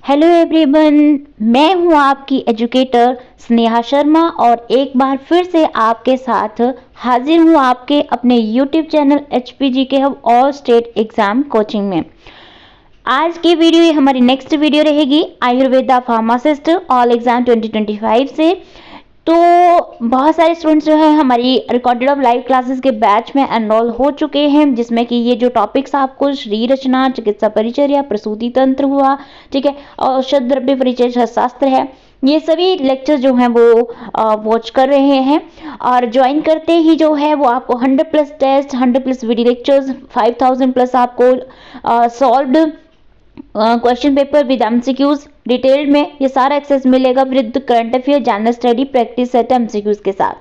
Hello everyone, मैं हूं आपकी एजुकेटर स्नेहा शर्मा और एक बार फिर से आपके साथ हाजिर हूं आपके अपने यूट्यूब चैनल HPG के hub all state exam coaching में। आज की वीडियो ये हमारी नेक्स्ट वीडियो रहेगी आयुर्वेदा फार्मासिस्ट ऑल एग्जाम 2025 से। तो बहुत सारे स्टूडेंट्स जो है हमारी रिकॉर्डेड ऑफ लाइव क्लासेस के बैच में एनरोल हो चुके हैं, जिसमें कि ये जो टॉपिक्स आपको श्री रचना, चिकित्सा परिचर्या, प्रसूति तंत्र हुआ, ठीक है, औषध द्रव्य परिचय शास्त्र है, ये सभी लेक्चर जो हैं वो वॉच कर रहे हैं। और ज्वाइन करते ही जो है वो आपको 100+ टेस्ट, 100+ वीडियो लेक्चर्स, 5000+ आपको solved question paper with MCQs detailed में ये सारा एक्सेस मिलेगा with current affair, general study, practice set MCQs के साथ।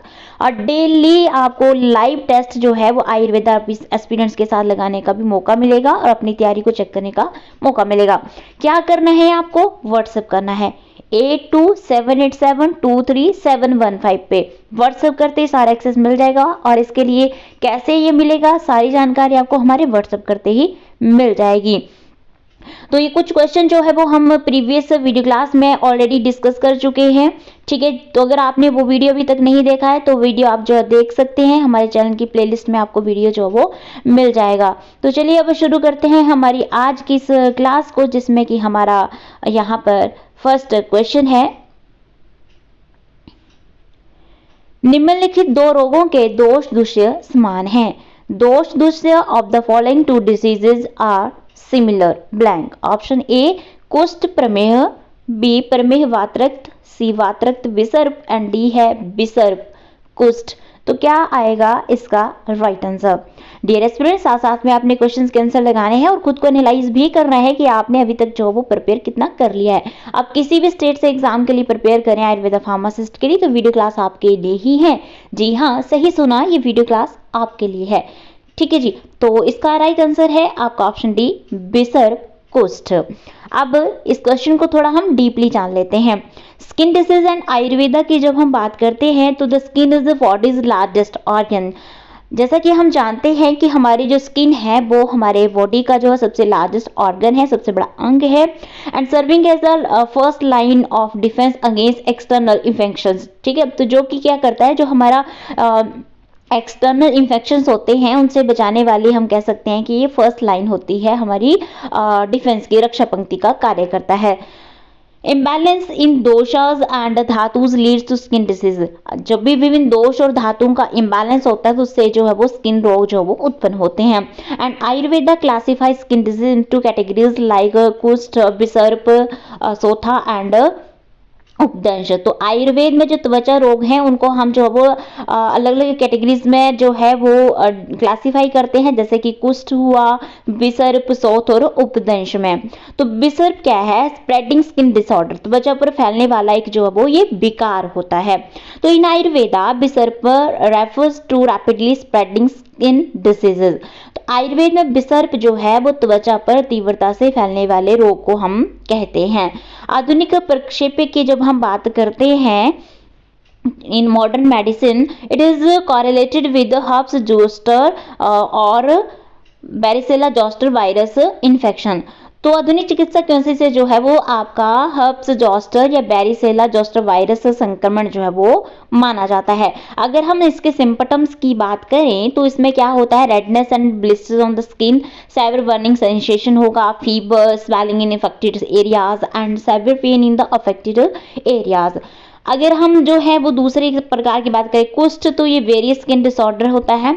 और डेली आपको लाइव टेस्ट जो है वो आयुर्वेदा एस्पिरेंट्स के साथ लगाने का भी मौका मिलेगा और अपनी तैयारी को चेक करने का मौका मिलेगा। क्या करना है आपको? व्हाट्सएप करना है 8278723715 पे व्हाट्सएप करते ही सारा एक्सेस मिल जाएगा। और इसके लिए कैसे ये मिलेगा, सारी जानकारी आपको हमारे व्हाट्सएप करते ही मिल जाएगी। तो ये कुछ क्वेश्चन जो है वो हम प्रीवियस वीडियो क्लास में ऑलरेडी डिस्कस कर चुके हैं, ठीक है। तो अगर आपने वो वीडियो अभी तक नहीं देखा है तो वीडियो आप जो है देख सकते हैं, हमारे चैनल की प्लेलिस्ट में आपको वीडियो जो वो मिल जाएगा। तो चलिए अब शुरू करते हैं हमारी आज की इस क्लास को, जिसमें कि हमारा यहाँ पर फर्स्ट क्वेश्चन है, निम्नलिखित दो रोगों के दोष दूष्य समान हैं। दोष दूष्य of the following two diseases are similar blank. Option A कुष्ठ प्रमेह, बी प्रमेह वातरक्त, सी वातरक्त विसर्प एंड डी है विसर्प कुष्ठ। तो क्या आएगा इसका राइट आंसर? डियर एस्पिरेंट्स, साथ साथ में आपने क्वेश्चंस के आंसर लगाने हैं और खुद को एनालाइज भी करना है कि आपने अभी तक जो वो प्रिपेयर कितना कर लिया है। आप किसी भी स्टेट से एग्जाम के लिए प्रिपेयर करें आयुर्वेदा फार्मासिस्ट के लिए, तो वीडियो क्लास आपके लिए ही है। जी हाँ, सही सुना, ये वीडियो क्लास आपके लिए है, ठीक है जी। तो इसका राइट आंसर है आपका ऑप्शन डी विसर्प कुष्ठ। अब इस क्वेश्चन को थोड़ा हम डीपली जान लेते हैं। स्किन डिसीज एंड आयुर्वेदा की जब हम बात करते हैं तो the skin is the bodies largest organ. जैसा कि हम जानते हैं कि हमारी जो स्किन है वो हमारे बॉडी का जो है सबसे लार्जेस्ट ऑर्गन है, सबसे बड़ा अंग है, and serving as the first line of defence against external infections, ठीक है। तो जो कि क्या करता है, जो हमारा एक्सटर्नल इन्फेक्शंस होते हैं उनसे बचाने वाली हम कह सकते हैं कि ये फर्स्ट लाइन होती है, हमारी डिफेंस की रक्षा पंक्ति का कार्य करता है। Imbalance in doshas and dhatus leads to skin disease. जब भी विभिन्न दोष और धातुओं का इम्बैलेंस होता है तो उससे जो है वो स्किन रोग जो वो उत्पन्न होते हैं। And Ayurveda classify skin disease into categories like कुष्ठ, विसर्प, सोथा एंड उपदंश। तो आयुर्वेद में जो त्वचा रोग हैं उनको हम जो वो अलग अलग कैटेगरीज में जो है वो क्लासिफाई करते हैं, जैसे कि कुष्ठ हुआ, विसर्प, शोथ और उपदंश में। तो विसर्प क्या है? स्प्रेडिंग स्किन डिसऑर्डर, त्वचा पर फैलने वाला एक जो है वो ये विकार होता है। तो in Ayurveda visarpa refers to rapidly spreading skin diseases. तो आयुर्वेद में विसर्प जो है वो त्वचा पर तीव्रता से फैलने वाले रोग को हम कहते हैं। आधुनिक प्रक्षेप्य की जब हम बात करते हैं in modern medicine, it is correlated with herpes zoster और बैरिसेला जोस्टर वायरस इन्फेक्शन। तो आधुनिक चिकित्सा केंद्र से जो है वो आपका हर्ब्स जोस्टर या बैरिसेला जोस्टर वायरस संक्रमण जो है वो माना जाता है। अगर हम इसके सिम्पटम्स की बात करें तो इसमें क्या होता है, redness and blisters on the skin, severe burning sensation होगा, fever, swelling in affected areas and severe pain in the affected areas. अगर हम जो है वो दूसरे प्रकार की बात करें कुष्ठ, तो ये वेरियस स्किन डिसऑर्डर होता है।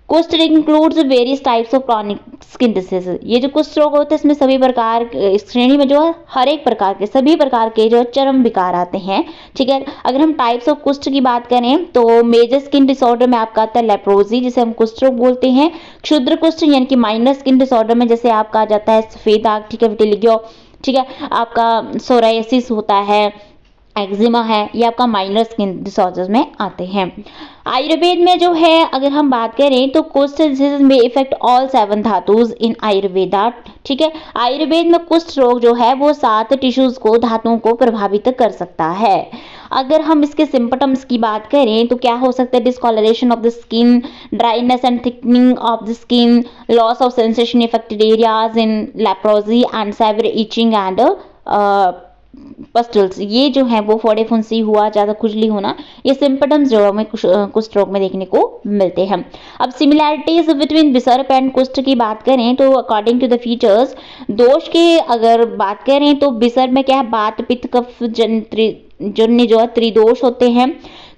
कुष्ठ includes various types of chronic skin disease. ये जो कुष्ठ रोग होते हैं इसमें सभी प्रकार, इस श्रेणी में जो है हर एक प्रकार के सभी प्रकार के जो चरम विकार आते हैं, ठीक है। अगर हम टाइप्स ऑफ कुष्ठ की बात करें तो मेजर स्किन डिसऑर्डर में आपका आता है लेप्रोजी, जिसे हम कुष्ठ रोग बोलते हैं। क्षुद्र कुष्ठ यानी कि माइनर स्किन डिसऑर्डर में जैसे आपका आ जाता है सफेद दाग, ठीक है, विटिलिगो, ठीक है, आपका सोरायसिस होता है, एक्जिमा है, ये आपका माइनर स्किन डिसऑर्डर्स में आते हैं। आयुर्वेद में जो है अगर हम बात करें तो कुष्ठ डिजीज में इफेक्ट ऑल 7 धातुज इन आयुर्वेदा, ठीक है। आयुर्वेद में कुष्ठ रोग जो है वो 7 टिश्यूज को, धातुओं को प्रभावित कर सकता है। अगर हम इसके सिम्पटम्स की बात करें तो क्या हो सकता है, discoloration of the skin, dryness and thickening of the skin, loss of sensation affected areas in leprosy and severe itching and pustules, ये जो है वो फोड़े फुंसी हुआ, ज़्यादा खुजली होना, ये सिम्पटम्स जो हमें कुष्ठ रोग में देखने को मिलते हैं। अब सिमिलैरिटीज बिटवीन विसर्प एंड कुष्ठ की बात करें तो अकॉर्डिंग टू द फीचर्स, दोष की अगर बात करें तो विसर्प में क्या है, बात पित्त कफ जन्य जो है त्रिदोष होते हैं।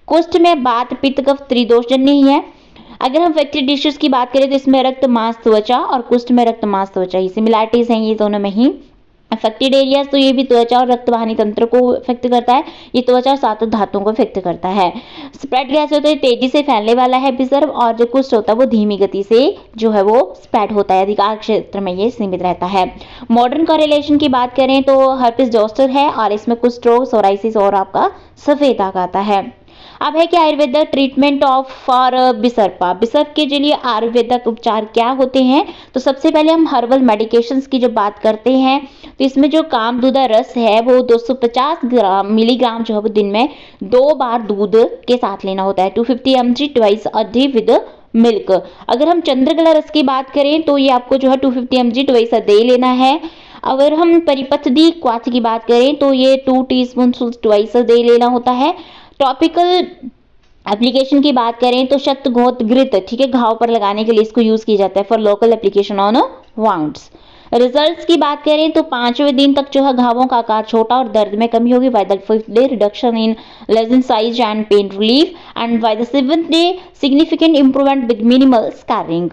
कुष्ठ में बात पित्त कफ त्रिदोष जन्य ही है। अगर हम फैक्ट्री डिशेस की बात करें तो इसमें रक्त मांस त्वचा और कुष्ठ में रक्त मांस त्वचा, ये सिमिलैरिटीज हैं ये दोनों में ही। अफेक्टेड एरियाज तो ये भी त्वचा और रक्तवाहिनी तंत्र को इफेक्ट करता है, ये त्वचा और सातों धातुओं को इफेक्ट करता है। स्प्रेड कैसे होता है, तेजी से फैलने वाला है विसर्प, और जो कुष्ठ होता है वो धीमी गति से जो है वो स्प्रेड होता है, अधिकांश क्षेत्र में ये सीमित रहता है। मॉडर्न कॉरिलेशन की बात करें तो हर्पिस जोस्टर है और इसमें कुष्ठ रोग, सोराइसिस और आपका सफेद दाग आता है। अब है कि आयुर्वेदिक ट्रीटमेंट ऑफ फॉर विसर्पा, विसर्प के लिए आयुर्वेदिक उपचार क्या होते हैं, तो सबसे पहले हम हर्बल मेडिकेशंस की जब बात करते हैं तो इसमें जो कामदूदा रस है वो 250 मिलीग्राम जो है वो दिन में 2 बार दूध के साथ लेना होता है, 250 mg twice a day with milk. अगर हम चंद्रकला रस की बात करें तो ये आपको जो है 250 mg ट्वाइस अ डे लेना है। अगर हम परिपथदी क्वाथ की बात करें तो ये 2 टीस्पून ट्वाइस अ डे लेना होता है। टॉपिकल एप्लीकेशन की बात करें तो शतघोत घृत, ठीक है, घाव पर लगाने के लिए इसको यूज किया जाता है for local application on wounds. Results की बात करें तो 5वें दिन तक जो है घावों का आकार छोटा और दर्द में कमी होगी, by the 5th day reduction in lesion size and pain relief, and by the 7th day significant improvement with minimal scarring.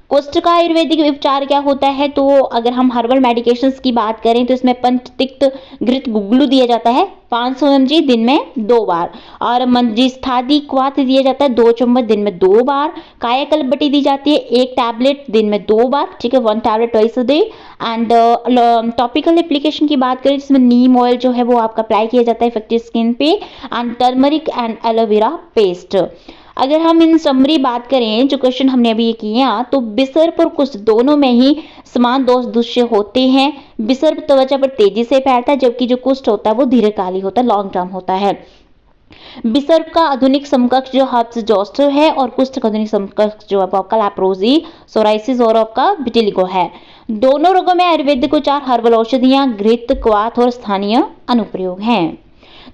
कुष्ठ का आयुर्वेदिक उपचार क्या होता है, तो अगर हम हर्बल मेडिकेशंस की बात करें तो इसमें पंचतिक्त घृत गुग्गलू दिया जाता है 500 mg दिन में 2 बार, और मंजिस्थादी क्वाथ दिया जाता है 2 चम्मच दिन में 2 बार। कायाकल्प बटी दी जाती है 1 टैबलेट दिन में 2 बार, ठीक है, 1 tablet twice a day. And topical application की बात करें जिसमें नीम ऑयल जो है वो आपका अप्लाई किया जाता है इफेक्टिव स्किन पे, and turmeric and aloe vera paste. अगर हम इन समरी बात करें जो क्वेश्चन हमने अभी किया तो विसर्प और कुष्ठ दोनों में ही समान दोष दृश्य होते हैं। विसर्प त्वचा पर तेजी से फैलता है जबकि जो कुष्ठ होता है वो दीर्घकाली होता है, लॉन्ग टर्म होता है। विसर्प का आधुनिक समकक्ष जो हर्पिस जोस्टर है और कुष्ठ का आधुनिक समकक्ष जो है आपका लेप्रोसी, सोराइसिस और आपका विटिलिगो है। दोनों रोगों में आयुर्वेदिक उपचार, हर्बल औषधियां, घृत, क्वाथ और स्थानीय अनुप्रयोग हैं।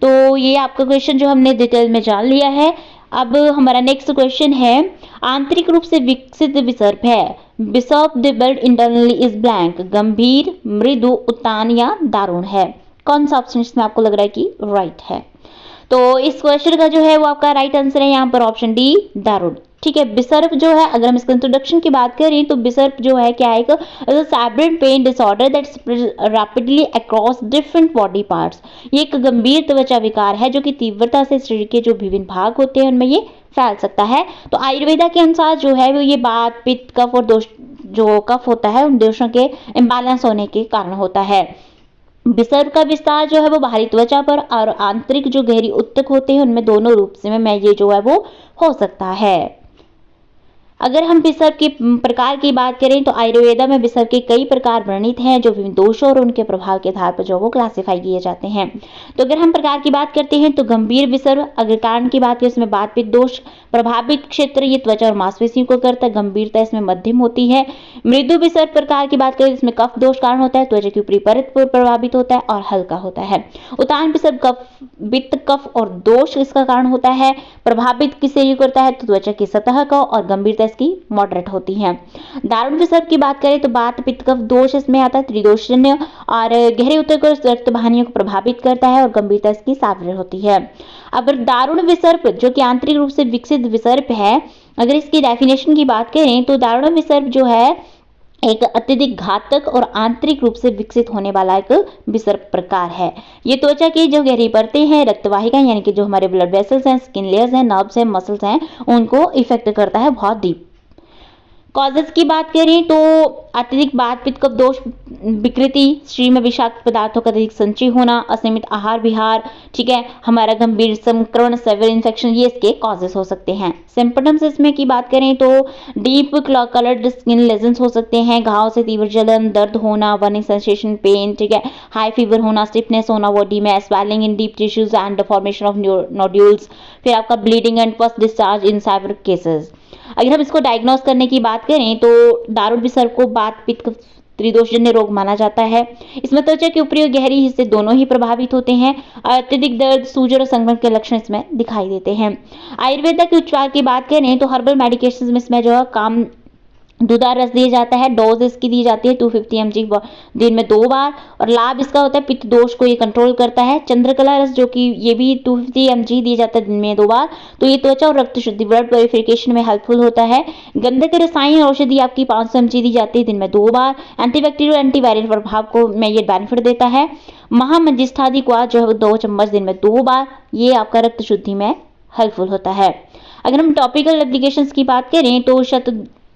तो ये आपका क्वेश्चन जो हमने डिटेल में जान लिया है। अब हमारा नेक्स्ट क्वेश्चन है, आंतरिक रूप से विकसित विसर्प है, visarpa the build internally is blank, गंभीर, मृदु, उत्तान या दारुण है। कौन सा ऑप्शन इसमें आपको लग रहा है कि राइट है, तो इस क्वेश्चन का जो है वो आपका राइट आंसर है यहाँ पर ऑप्शन डी, दारुण। ठीक है, विसर्प जो है अगर हम इसके इंट्रोडक्शन की बात करें तो विसर्प जो है क्या है, सैब्रेंट pain disorder that spreads rapidly across different body parts. ये एक गंभीर त्वचा विकार है जो कि तीव्रता से शरीर के जो विभिन्न भाग होते हैं उनमें ये फैल सकता है। तो आयुर्वेदा के अनुसार जो है वो ये बात, पित्त, कफ और दोष, जो कफ होता है उन दोषों के इम्बैलेंस होने के कारण होता है। विसर्प का विस्तार जो है वो बाहरी त्वचा पर और आंतरिक जो गहरी ऊतक होते हैं उनमें दोनों रूप से में ये जो है वो हो सकता है। अगर हम विसर्प के प्रकार की बात करें तो आयुर्वेदा में विसर्प के कई प्रकार वर्णित हैं जो विभिन्न दोषों और उनके प्रभाव के आधार पर जो वो क्लासिफाई किए जाते हैं। तो अगर हम प्रकार की बात करते हैं तो गंभीर विसर्प, अगर कारण की बात करें इसमें बात, पित्त दोष, प्रभावित क्षेत्र ये त्वचा और मांसपेशियों को करता है, गंभीरता इसमें मध्यम होती है। मृदु विसर्प प्रकार की बात करें इसमें कफ दोष कारण होता है, त्वचा की ऊपरी परत पर प्रभावित होता है और हल्का होता है। उत्तान विसर्प कफ, पित्त, कफ और दोष इसका कारण होता है, प्रभावित किसे करता है तो त्वचा की सतह का, और गंभीरता इसकी मॉडरेट होती है। दारुण विसर्प की बात करें तो बात, पित्त, कफ दोष इसमें आता है, त्रिदोषजन्य और गहरे ऊतक और रक्त वाहिनियों को प्रभावित करता है और गंभीरता इसकी सावधान होती है। अब दारुण विसर्प जो कि आंतरिक रूप से विकसित विसर्प है, अगर इसकी डेफिनेशन की बात करें तो दारुण विसर्प जो है एक अत्यधिक घातक और आंतरिक रूप से विकसित होने वाला एक विसर्प प्रकार है। ये त्वचा की जो गहरी परतें हैं, रक्तवाहिका यानी कि जो हमारे ब्लड वेसल्स हैं, स्किन लेयर्स हैं, नर्व्स हैं, मसल्स हैं, उनको इफेक्ट करता है बहुत डीप। कॉजेस की बात करें तो अत्यधिक बात, पित्त, कफ दोष, विकृति, शरीर में विषाक्त पदार्थों का अधिक संचय होना, असीमित आहार विहार, ठीक है, हमारा गंभीर संक्रमण, सेवियर इन्फेक्शन, ये इसके कॉजेस हो सकते हैं। सिम्पटम्स इसमें की बात करें तो डीप कलर्ड स्किन लेजन्स हो सकते हैं, घाव से तीव्र जलन, दर्द होना, बर्निंग सेंसेशन, पेन, ठीक है, हाई फीवर होना, स्टिफनेस होना बॉडी में, swelling in deep tissues and formation of nodules, फिर आपका bleeding and pus discharge in severe cases. अगर हम इसको डायग्नोस करने की बात करें तो दारुण विसर्प को बात, पित्त, त्रिदोषजन्य रोग माना जाता है। इसमें त्वचा के ऊपरी और गहरी हिस्से दोनों ही प्रभावित होते हैं। अत्यधिक दर्द, सूजन और संक्रमण के लक्षण इसमें दिखाई देते हैं। आयुर्वेदा के उपचार की बात करें तो हर्बल मेडिकेशन में इसमें जो है काम दूधार रस दिया जाता है। डोज इसकी दी जाती है 250 mg दिन में 2 बार। और लाभ इसका होता है पित्त दोष को ये कंट्रोल करता है। चंद्रकला रस जो कि ये भी 250 mg दिया जाता है दिन में 2 बार। तो ये त्वचा और रक्त शुद्धि ब्लड प्योरिफिकेशन में हेल्पफुल होता है। गंधक रसायन औषधि आपकी 500 mg दी जाती है दिन में 2 बार। एंटीबैक्टीरियल एंटीवायरल प्रभाव को में ये बेनिफिट देता है। महामंजिष्ठादि को जो है 2 चम्मच दिन में 2 बार, ये आपका रक्त शुद्धि में हेल्पफुल होता है। अगर हम टॉपिकल एप्लीकेशंस की बात करें तो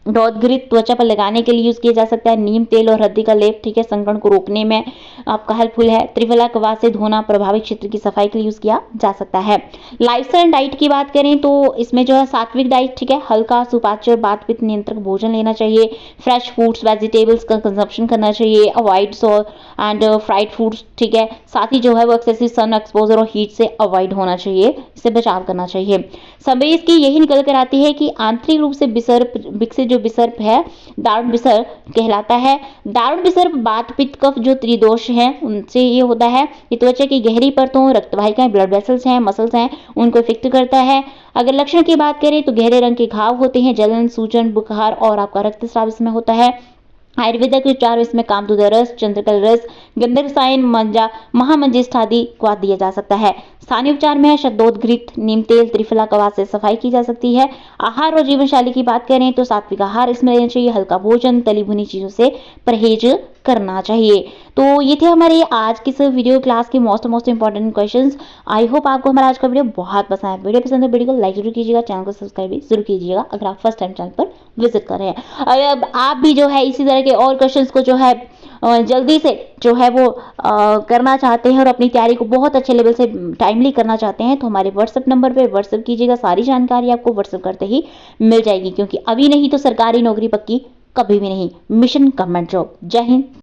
शतदोदग्रित त्वचा पर लगाने के लिए यूज किया जा सकता है। नीम तेल और हल्दी का लेप, ठीक है, संक्रमण को रोकने में आपका हेल्पफुल है। त्रिफला कवच से धोना प्रभावित क्षेत्र की सफाई के लिए यूज किया जा सकता है। लाइफस्टाइल डाइट की बात करें तो इसमें जो है सात्विक डाइट, ठीक है, हल्का सुपाच्य वात पित्त नियंत्रक भोजन लेना चाहिए। फ्रेश फूड्स वेजिटेबल्स का कंजप्शन करना चाहिए। Avoid salt and fried foods, ठीक है। साथ ही जो है वो एक्सेसिव सन एक्सपोजर और हीट से अवॉइड होना चाहिए, इससे बचाव करना चाहिए। समय इसकी यही निकल कर आती है कि आंतरिक रूप से विकसित जो विसर्प है दारुण विसर्प कहलाता है। दारुण विसर्प वात पित्त कफ जो त्रिदोष है उनसे ये होता है। ये त्वचा की गहरी परतों, रक्तवाहिकाएं, ब्लड वेसल्स हैं, मसल्स हैं, उनको इफेक्ट करता है। अगर लक्षण की बात करें तो गहरे रंग के घाव होते हैं, जलन, सूजन, बुखार और आपका रक्तस्राव इसमें होता है। आयुर्वेदा के उपचार इसमें कामधुदा रस, चंद्रकल रस, गंधक रसायन, महामंजिष्ठादि को दिया जा सकता है। स्थानीय उपचार में है शतदोदग्रित, नीम तेल, त्रिफला कवच से सफाई की जा सकती है। आहार और जीवन शैली की बात करें तो सात्विक आहार इसमें लेना चाहिए। हल्का भोजन, तली भुनी चीजों से परहेज करना चाहिए। तो ये थे हमारे आज की इस वीडियो क्लास के most important questions. I hope आपको हमारा आज का वीडियो बहुत पसंद आया। वीडियो पसंद है वीडियो को लाइक जरूर कीजिएगा, चैनल को सब्सक्राइब भी जरूर कीजिएगा अगर आप फर्स्ट टाइम चैनल पर विजिट कर रहे हैं। और आप भी जो है इसी तरह के और क्वेश्चंस को जो है जल्दी से जो है वो करना चाहते हैं और अपनी तैयारी को बहुत अच्छे लेवल से टाइमली करना चाहते हैं तो हमारे व्हाट्सएप नंबर पे व्हाट्सएप कीजिएगा। सारी जानकारी आपको व्हाट्सएप करते ही मिल जाएगी, क्योंकि अभी नहीं तो सरकारी नौकरी पक्की कभी भी नहीं। Mission government job. जय हिंद।